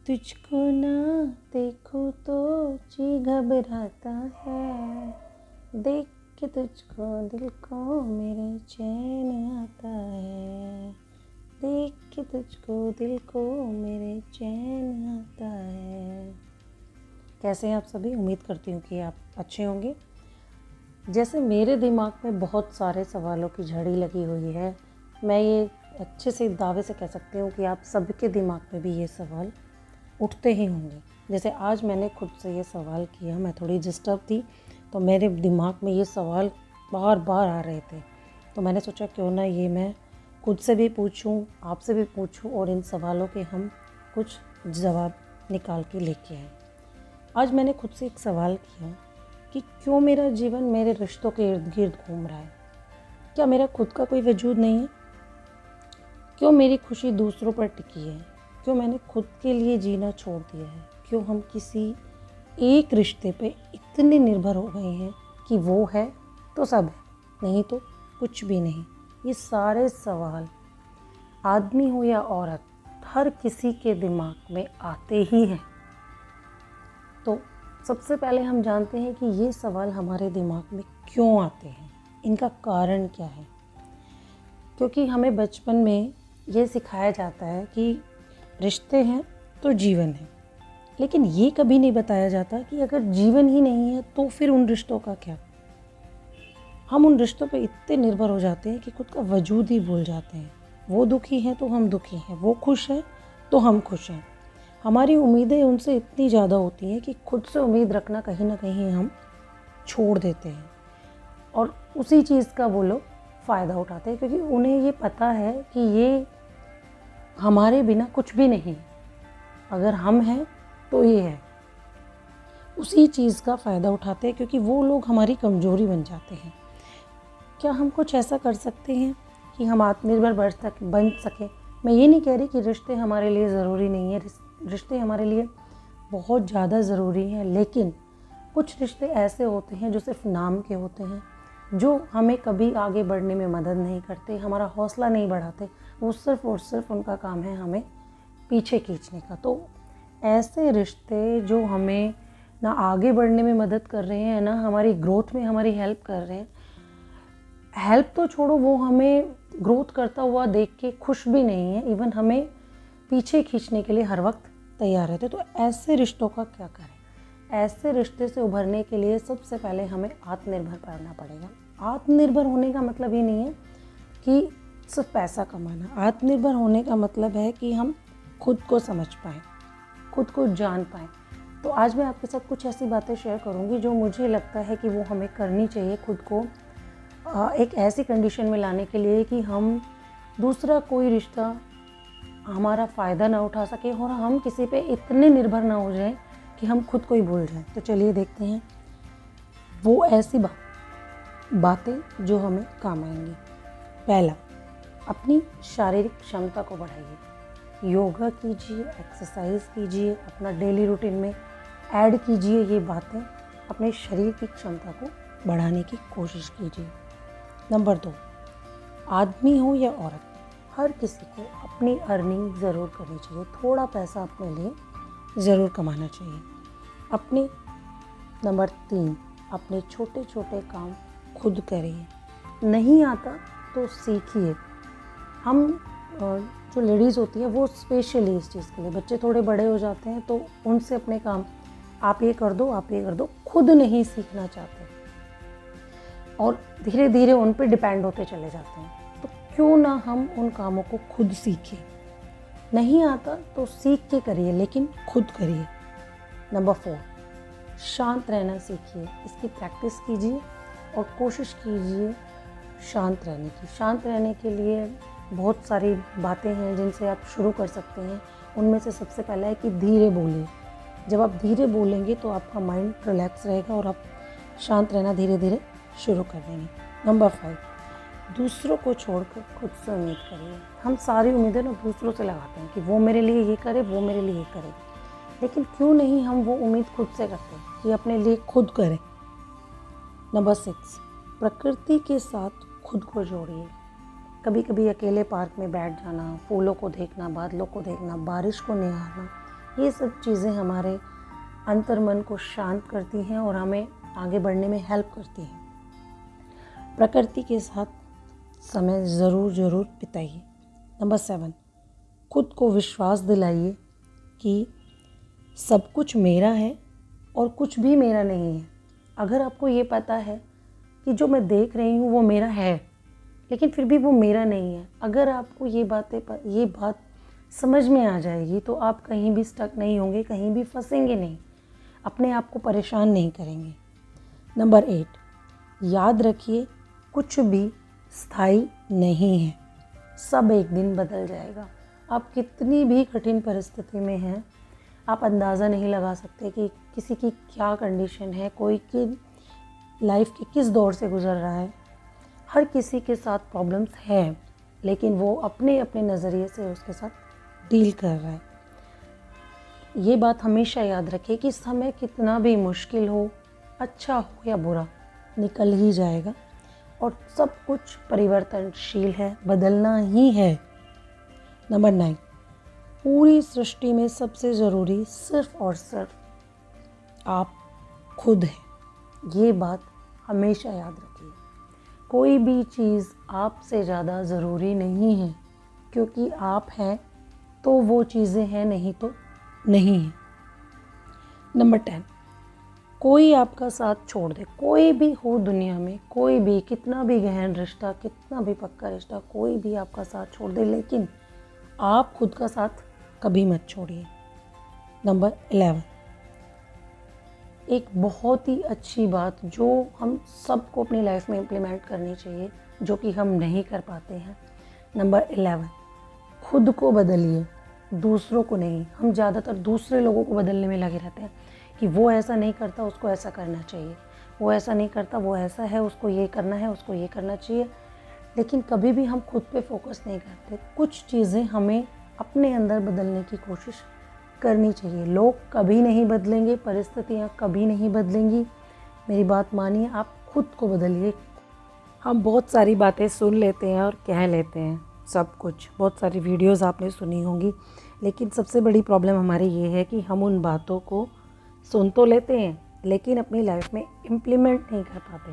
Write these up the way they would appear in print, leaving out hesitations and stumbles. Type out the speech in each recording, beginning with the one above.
तुझको ना देखूं तो जी घबराता है, देख के तुझको दिल को मेरे चैन आता है, देख के तुझको दिल को मेरे चैन आता है। कैसे हैं आप सभी? उम्मीद करती हूँ कि आप अच्छे होंगे। जैसे मेरे दिमाग में बहुत सारे सवालों की झड़ी लगी हुई है, मैं ये अच्छे से दावे से कह सकती हूँ कि आप सबके दिमाग में भी ये सवाल उठते ही होंगे। जैसे आज मैंने खुद से ये सवाल किया, मैं थोड़ी डिस्टर्ब थी तो मेरे दिमाग में ये सवाल बार बार आ रहे थे, तो मैंने सोचा क्यों ना ये मैं खुद से भी पूछूं, आपसे भी पूछूं और इन सवालों के हम कुछ जवाब निकाल के लेके आए। आज मैंने खुद से एक सवाल किया कि क्यों मेरा जीवन मेरे रिश्तों के इर्द गिर्द घूम रहा है? क्या मेरा खुद का कोई वजूद नहीं है? क्यों मेरी खुशी दूसरों पर टिकी है? क्यों मैंने खुद के लिए जीना छोड़ दिया है? क्यों हम किसी एक रिश्ते पे इतने निर्भर हो गए हैं कि वो है तो सब है, नहीं तो कुछ भी नहीं? ये सारे सवाल आदमी हो या औरत, हर किसी के दिमाग में आते ही हैं। तो सबसे पहले हम जानते हैं कि ये सवाल हमारे दिमाग में क्यों आते हैं, इनका कारण क्या है। क्योंकि हमें बचपन में ये सिखाया जाता है कि रिश्ते हैं तो जीवन है, लेकिन ये कभी नहीं बताया जाता कि अगर जीवन ही नहीं है तो फिर उन रिश्तों का क्या। हम उन रिश्तों पे इतने निर्भर हो जाते हैं कि खुद का वजूद ही भूल जाते हैं। वो दुखी हैं तो हम दुखी हैं, वो खुश हैं तो हम खुश हैं। हमारी उम्मीदें उनसे इतनी ज़्यादा होती हैं कि खुद से उम्मीद रखना कहीं ना कहीं हम छोड़ देते हैं और उसी चीज़ का वो लोग फ़ायदा उठाते हैं, क्योंकि उन्हें ये पता है कि ये हमारे बिना कुछ भी नहीं, अगर हम हैं तो ये है। उसी चीज़ का फ़ायदा उठाते हैं क्योंकि वो लोग हमारी कमज़ोरी बन जाते हैं। क्या हम कुछ ऐसा कर सकते हैं कि हम आत्मनिर्भर बन सकें? मैं ये नहीं कह रही कि रिश्ते हमारे लिए ज़रूरी नहीं है, रिश्ते हमारे लिए बहुत ज़्यादा ज़रूरी हैं, लेकिन कुछ रिश्ते ऐसे होते हैं जो सिर्फ नाम के होते हैं, जो हमें कभी आगे बढ़ने में मदद नहीं करते, हमारा हौसला नहीं बढ़ाते। वो सिर्फ और सिर्फ उनका काम है हमें पीछे खींचने का। तो ऐसे रिश्ते जो हमें ना आगे बढ़ने में मदद कर रहे हैं, ना हमारी ग्रोथ में हमारी हेल्प कर रहे हैं, हेल्प तो छोड़ो, वो हमें ग्रोथ करता हुआ देख के खुश भी नहीं है, इवन हमें पीछे खींचने के लिए हर वक्त तैयार रहते। तो ऐसे रिश्तों का क्या करें? ऐसे रिश्ते से उभरने के लिए सबसे पहले हमें आत्मनिर्भर बनना पड़ेगा। आत्मनिर्भर होने का मतलब ये नहीं है कि सिर्फ पैसा कमाना। आत्मनिर्भर होने का मतलब है कि हम खुद को समझ पाएँ, खुद को जान पाएँ। तो आज मैं आपके साथ कुछ ऐसी बातें शेयर करूँगी जो मुझे लगता है कि वो हमें करनी चाहिए, खुद को एक ऐसी कंडीशन में लाने के लिए कि हम दूसरा कोई रिश्ता हमारा फ़ायदा ना उठा सके और हम किसी पे इतने निर्भर ना हो जाएं कि हम खुद को ही भूल जाएं। तो चलिए देखते हैं वो ऐसी बातें जो हमें काम आएंगी। पहला, अपनी शारीरिक क्षमता को बढ़ाइए। योगा कीजिए, एक्सरसाइज कीजिए, अपना डेली रूटीन में ऐड कीजिए ये बातें, अपने शरीर की क्षमता को बढ़ाने की कोशिश कीजिए। नंबर 2, आदमी हो या औरत, हर किसी को अपनी अर्निंग ज़रूर करनी चाहिए। थोड़ा पैसा अपने लिए ज़रूर कमाना चाहिए। अपने नंबर 3, अपने छोटे छोटे काम खुद करिए। नहीं आता तो सीखिए। हम जो लेडीज़ होती हैं वो स्पेशली इस चीज़ के लिए, बच्चे थोड़े बड़े हो जाते हैं तो उनसे अपने काम आप ये कर दो, आप ये कर दो, खुद नहीं सीखना चाहते और धीरे धीरे उन पे डिपेंड होते चले जाते हैं। तो क्यों ना हम उन कामों को खुद सीखें? नहीं आता तो सीख के करिए, लेकिन खुद करिए। नंबर 4, शांत रहना सीखिए। इसकी प्रैक्टिस कीजिए और कोशिश कीजिए शांत रहने की। शांत रहने के लिए बहुत सारी बातें हैं जिनसे आप शुरू कर सकते हैं। उनमें से सबसे पहला है कि धीरे बोलिए। जब आप धीरे बोलेंगे तो आपका माइंड रिलैक्स रहेगा और आप शांत रहना धीरे धीरे शुरू कर देंगे। नंबर 5, दूसरों को छोड़कर खुद से उम्मीद करिए। हम सारी उम्मीदें ना दूसरों से लगाते हैं कि वो मेरे लिए ये करे, वो मेरे लिए ये करे, लेकिन क्यों नहीं हम वो उम्मीद खुद से करते हैं कि अपने लिए खुद करें। नंबर 6, प्रकृति के साथ खुद को जोड़िए। कभी कभी अकेले पार्क में बैठ जाना, फूलों को देखना, बादलों को देखना, बारिश को निहारना, ये सब चीज़ें हमारे अंतर्मन को शांत करती हैं और हमें आगे बढ़ने में हेल्प करती हैं। प्रकृति के साथ समय ज़रूर बिताइए। नंबर 7, खुद को विश्वास दिलाइए कि सब कुछ मेरा है और कुछ भी मेरा नहीं है। अगर आपको ये पता है कि जो मैं देख रही हूँ वो मेरा है, लेकिन फिर भी वो मेरा नहीं है, अगर आपको ये बात समझ में आ जाएगी तो आप कहीं भी स्टक नहीं होंगे, कहीं भी फंसेंगे नहीं, अपने आप को परेशान नहीं करेंगे। नंबर 8, याद रखिए कुछ भी स्थायी नहीं है, सब एक दिन बदल जाएगा। आप कितनी भी कठिन परिस्थिति में हैं, आप अंदाज़ा नहीं लगा सकते कि किसी की क्या कंडीशन है, कोई की लाइफ के किस दौर से गुजर रहा है। हर किसी के साथ प्रॉब्लम्स हैं, लेकिन वो अपने अपने नज़रिए से उसके साथ डील कर रहा है। ये बात हमेशा याद रखें कि समय कितना भी मुश्किल हो, अच्छा हो या बुरा, निकल ही जाएगा और सब कुछ परिवर्तनशील है, बदलना ही है। नंबर 9, पूरी सृष्टि में सबसे ज़रूरी सिर्फ और सिर्फ आप खुद हैं। ये बात हमेशा याद रखिए। कोई भी चीज़ आपसे ज़्यादा ज़रूरी नहीं है, क्योंकि आप हैं तो वो चीज़ें हैं, नहीं तो नहीं है। नंबर 10, कोई आपका साथ छोड़ दे, कोई भी हो दुनिया में, कोई भी, कितना भी गहन रिश्ता, कितना भी पक्का रिश्ता, कोई भी आपका साथ छोड़ दे, लेकिन आप खुद का साथ कभी मत छोड़िए। नंबर 11, एक बहुत ही अच्छी बात जो हम सबको अपनी लाइफ में इम्प्लीमेंट करनी चाहिए, जो कि हम नहीं कर पाते हैं। नंबर 11, खुद को बदलिए, दूसरों को नहीं। हम ज़्यादातर दूसरे लोगों को बदलने में लगे रहते हैं कि वो ऐसा नहीं करता, उसको ऐसा करना चाहिए, वो ऐसा नहीं करता, वो ऐसा है, उसको ये करना है, उसको ये करना चाहिए, लेकिन कभी भी हम खुद पे फोकस नहीं करते। कुछ चीज़ें हमें अपने अंदर बदलने की कोशिश करनी चाहिए। लोग कभी नहीं बदलेंगे, परिस्थितियाँ कभी नहीं बदलेंगी। मेरी बात मानिए, आप खुद को बदलिए। हम बहुत सारी बातें सुन लेते हैं और कह लेते हैं, सब कुछ, बहुत सारी वीडियोस आपने सुनी होंगी, लेकिन सबसे बड़ी प्रॉब्लम हमारी ये है कि हम उन बातों को सुन तो लेते हैं, लेकिन अपनी लाइफ में इम्प्लीमेंट नहीं कर पाते।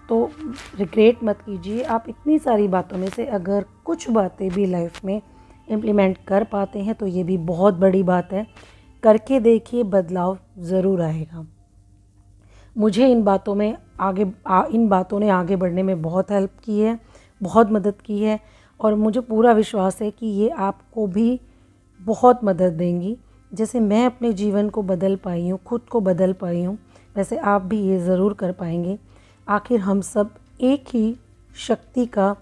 तो रिग्रेट मत कीजिए, आप इतनी सारी बातों में से अगर कुछ बातें भी लाइफ में इम्प्लीमेंट कर पाते हैं तो ये भी बहुत बड़ी बात है। करके देखिए, बदलाव ज़रूर आएगा। मुझे इन बातों ने आगे बढ़ने में बहुत हेल्प की है, बहुत मदद की है, और मुझे पूरा विश्वास है कि ये आपको भी बहुत मदद देंगी। जैसे मैं अपने जीवन को बदल पाई हूँ, खुद को बदल पाई हूँ, वैसे आप भी ये ज़रूर कर पाएंगे। आखिर हम सब एक ही शक्ति का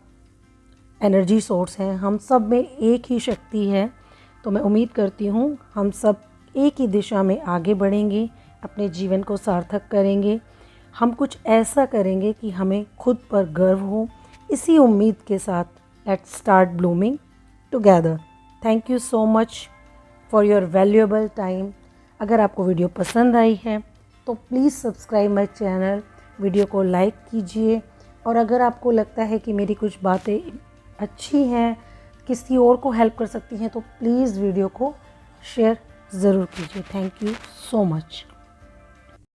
एनर्जी सोर्स हैं, हम सब में एक ही शक्ति है। तो मैं उम्मीद करती हूँ हम सब एक ही दिशा में आगे बढ़ेंगे, अपने जीवन को सार्थक करेंगे। हम कुछ ऐसा करेंगे कि हमें खुद पर गर्व हो। इसी उम्मीद के साथ let's start blooming together. Thank you so much for your valuable time. अगर आपको वीडियो पसंद आई है तो please subscribe my channel, video को लाइक कीजिए, और अगर आपको लगता है कि मेरी कुछ बातें अच्छी हैं, किसी और को हेल्प कर सकती हैं, तो प्लीज़ वीडियो को शेयर ज़रूर कीजिए। Thank you so much.